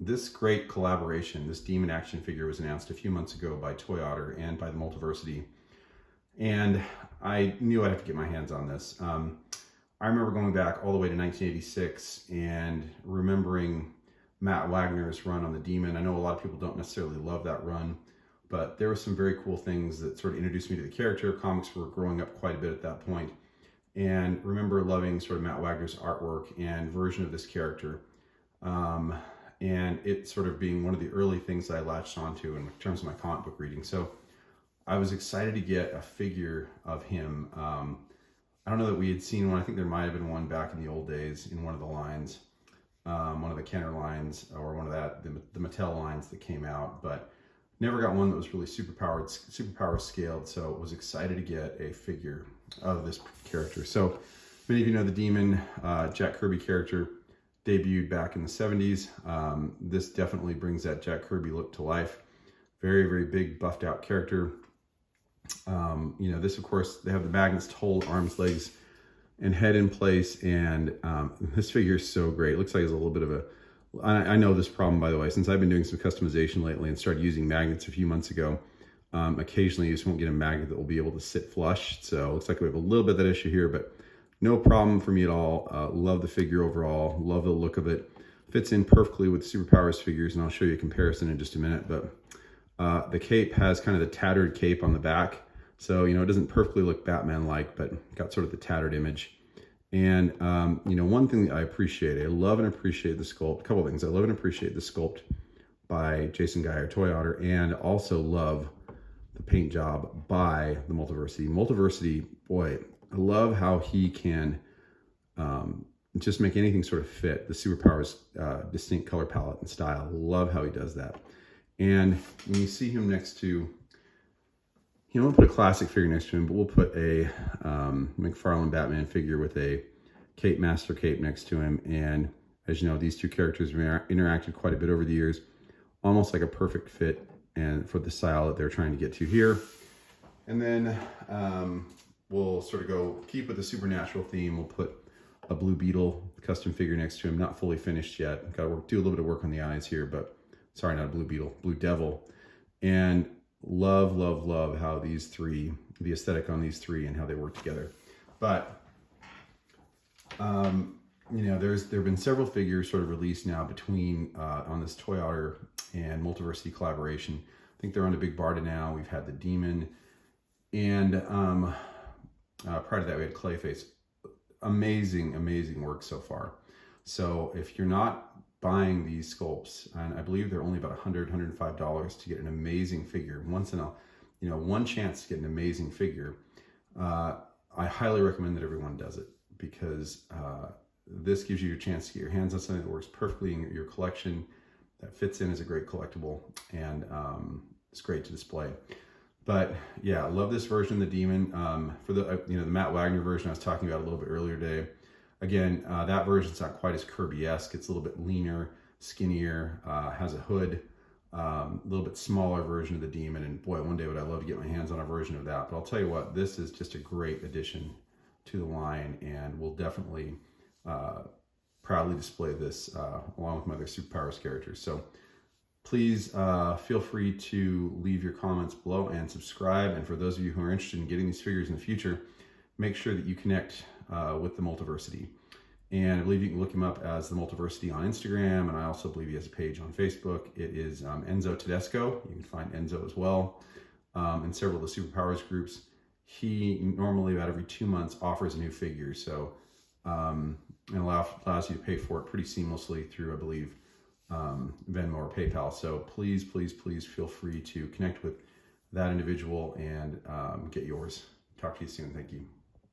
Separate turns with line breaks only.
this great collaboration, this demon action figure, was announced a few months ago by ToyOtter and by the Multiversity. And I knew I'd have to get my hands on this. I remember going back all the way to 1986 and remembering Matt Wagner's run on the Demon. I know a lot of people don't necessarily love that run, but there were some very cool things that sort of introduced me to the character. Comics were growing up quite a bit at that point. And remember loving sort of Matt Wagner's artwork and version of this character. And it sort of being one of the early things that I latched onto in terms of my comic book reading. So I was excited to get a figure of him. I don't know that we had seen one. I think there might have been one back in the old days in one of the lines, one of the Kenner lines, or one of the Mattel lines that came out, but never got one that was really superpower scaled. So I was excited to get a figure of this character. So many of you know the Demon, Jack Kirby character, debuted back in the 70s. This definitely brings that Jack Kirby look to life. Very, very big, buffed out character. You know, this, of course, they have the magnets to hold arms, legs, and head in place. And this figure is so great. It looks like it's a little bit of a, I know this problem, by the way, since I've been doing some customization lately and started using magnets a few months ago. Occasionally you just won't get a magnet that will be able to sit flush. So it looks like we have a little bit of that issue here, but no problem for me at all. Love the figure overall. Love the look of it. Fits in perfectly with Superpowers figures, and I'll show you a comparison in just a minute. But the cape has kind of the tattered cape on the back. So, you know, it doesn't perfectly look Batman-like, but got sort of the tattered image. And, you know, one thing that I appreciate, I love and appreciate the sculpt. A couple of things. I love and appreciate the sculpt by Jason Guy or ToyOtter, and also love the paint job by the Multiversity. Multiversity, boy, I love how he can just make anything sort of fit the Superpowers distinct color palette and style. Love how he does that. And when you see him next to, you know, we'll put a classic figure next to him, but we'll put a McFarlane Batman figure with a cape, master cape next to him. And as you know, these two characters have interacted quite a bit over the years, almost like a perfect fit and for the style that they're trying to get to here. And then we'll sort of keep with the supernatural theme. We'll put a Blue Beetle custom figure next to him, not fully finished yet. Got to do a little bit of work on the eyes here, but sorry, not a Blue Beetle, Blue Devil. And love, love, love how these three, the aesthetic on these three and how they work together. But, you know, there have been several figures sort of released now between, on this ToyOtter and Multiversity collaboration. I think they're on a big Barda now. We've had the Demon, and prior to that we had Clayface. Amazing, amazing work so far. So if you're not buying these sculpts, and I believe they're only about $100, $105 to get an amazing figure, once in a, you know, one chance to get an amazing figure, I highly recommend that everyone does it, because this gives you a chance to get your hands on something that works perfectly in your collection, that fits in as a great collectible, and it's great to display. But yeah, I love this version of the Demon. For the you know, the Matt Wagner version I was talking about a little bit earlier today. Again, that version's not quite as Kirby-esque. It's a little bit leaner, skinnier, has a hood, a little bit smaller version of the Demon. And boy, one day would I love to get my hands on a version of that. But I'll tell you what, this is just a great addition to the line, and we'll definitely proudly display this along with my other Superpowers characters. So please feel free to leave your comments below and subscribe. And for those of you who are interested in getting these figures in the future, make sure that you connect with the Multiversity. And I believe you can look him up as the Multiversity on Instagram, and I also believe he has a page on Facebook. It is Enzo Tedesco. You can find Enzo as well in several of the Superpowers groups. He normally about every 2 months offers a new figure, so and allows you to pay for it pretty seamlessly through, I believe, Venmo or PayPal. So please, please, please feel free to connect with that individual and get yours. Talk to you soon. Thank you.